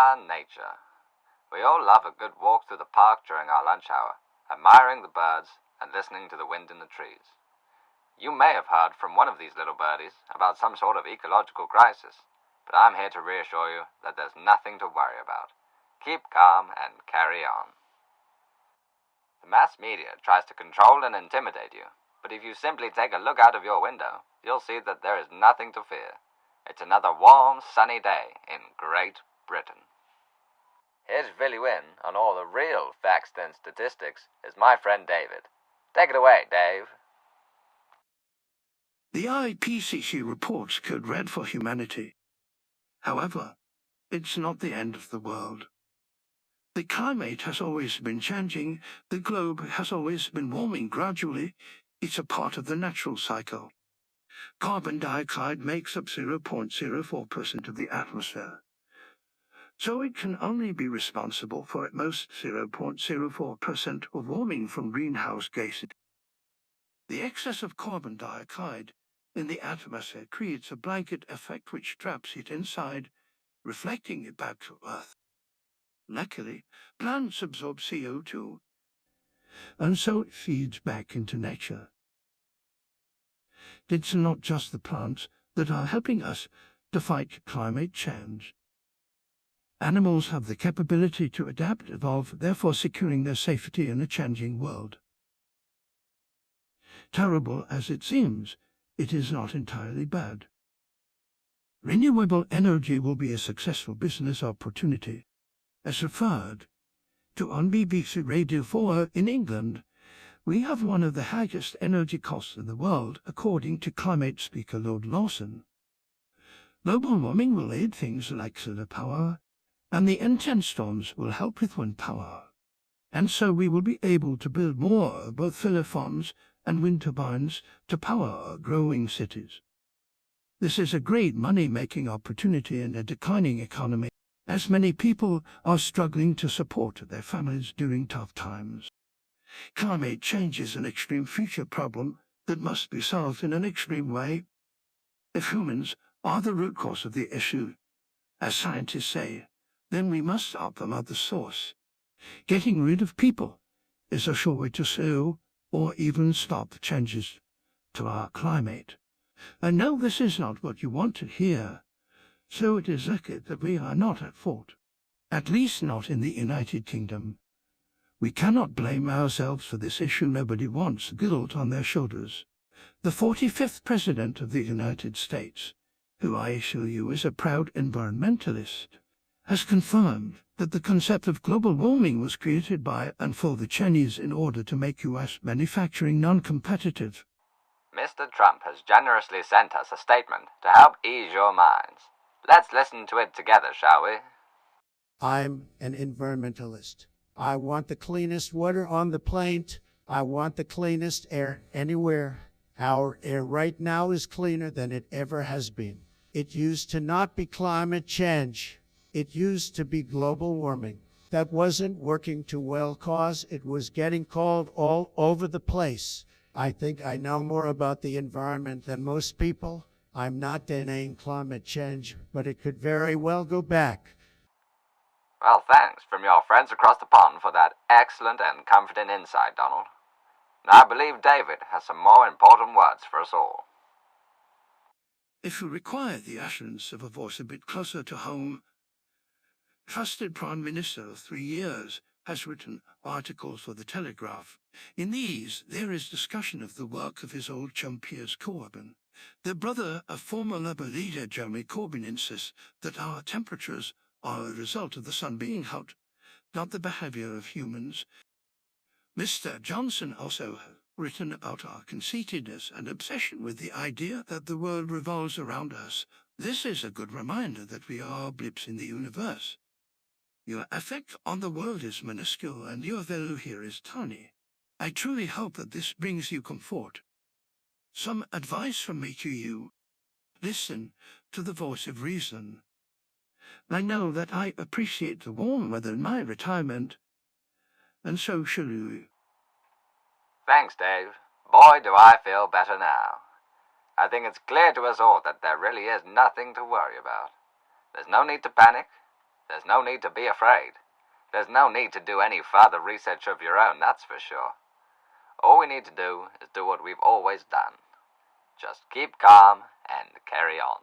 Ah, nature. We all love a good walk through the park during our lunch hour, admiring the birds and listening to the wind in the trees. You may have heard from one of these little birdies about some sort of ecological crisis, but I'm here to reassure you that there's nothing to worry about. Keep calm and carry on. The mass media tries to control and intimidate you, but if you simply take a look out of your window, you'll see that there is nothing to fear. It's another warm, sunny day in Great Britain. Here to fill you in on all the real facts and statistics is my friend David. Take it away, Dave. The IPCC reports Code Red for humanity. However, it's not the end of the world. The climate has always been changing, the globe has always been warming gradually. It's a part of the natural cycle. Carbon dioxide makes up 0.04% of the atmosphere, so it can only be responsible for at most 0.04% of warming from greenhouse gases. The excess of carbon dioxide in the atmosphere creates a blanket effect which traps it inside, reflecting it back to Earth. Luckily, plants absorb CO2, and so it feeds back into nature. It's not just the plants that are helping us to fight climate change. Animals have the capability to adapt and evolve, therefore securing their safety in a changing world. Terrible as it seems, it is not entirely bad. Renewable energy will be a successful business opportunity. As referred to on BBC Radio 4 in England, we have one of the highest energy costs in the world, according to climate speaker Lord Lawson. Global warming will aid things like solar power, and the intense storms will help with wind power. And so we will be able to build more both solar farms and wind turbines to power our growing cities. This is a great money-making opportunity in a declining economy, as many people are struggling to support their families during tough times. Climate change is an extreme future problem that must be solved in an extreme way. If humans are the root cause of the issue, as scientists say, then we must stop them at the source. Getting rid of people is a sure way to slow or even stop the changes to our climate. I know this is not what you want to hear, so it is lucky that we are not at fault, at least not in the United Kingdom. We cannot blame ourselves for this issue. Nobody wants guilt on their shoulders. The 45th President of the United States, who I assure you is a proud environmentalist, has confirmed that the concept of global warming was created by and for the Chinese in order to make U.S. manufacturing non-competitive. Mr. Trump has generously sent us a statement to help ease your minds. Let's listen to it together, shall we? I'm an environmentalist. I want the cleanest water on the planet. I want the cleanest air anywhere. Our air right now is cleaner than it ever has been. It used to not be climate change. It used to be global warming. That wasn't working too well cause it was getting cold all over the place. I think I know more about the environment than most people. I'm not denying climate change, but it could very well go back. Well, thanks from your friends across the pond for that excellent and comforting insight, Donald. Now I believe David has some more important words for us all. If you require the assurance of a voice a bit closer to home, trusted Prime Minister of 3 years has written articles for The Telegraph. In these, there is discussion of the work of his old chum Piers Corbyn. The brother of former Labour leader Jeremy Corbyn insists that our temperatures are a result of the sun being hot, not the behaviour of humans. Mr. Johnson also has written about our conceitedness and obsession with the idea that the world revolves around us. This is a good reminder that we are blips in the universe. Your effect on the world is minuscule and your value here is tiny. I truly hope that this brings you comfort. Some advice from me to you. Listen to the voice of reason. I know that I appreciate the warm weather in my retirement, and so shall you. Thanks, Dave. Boy, do I feel better now. I think it's clear to us all that there really is nothing to worry about. There's no need to panic. There's no need to be afraid. There's no need to do any further research of your own, that's for sure. All we need to do is do what we've always done. Just keep calm and carry on.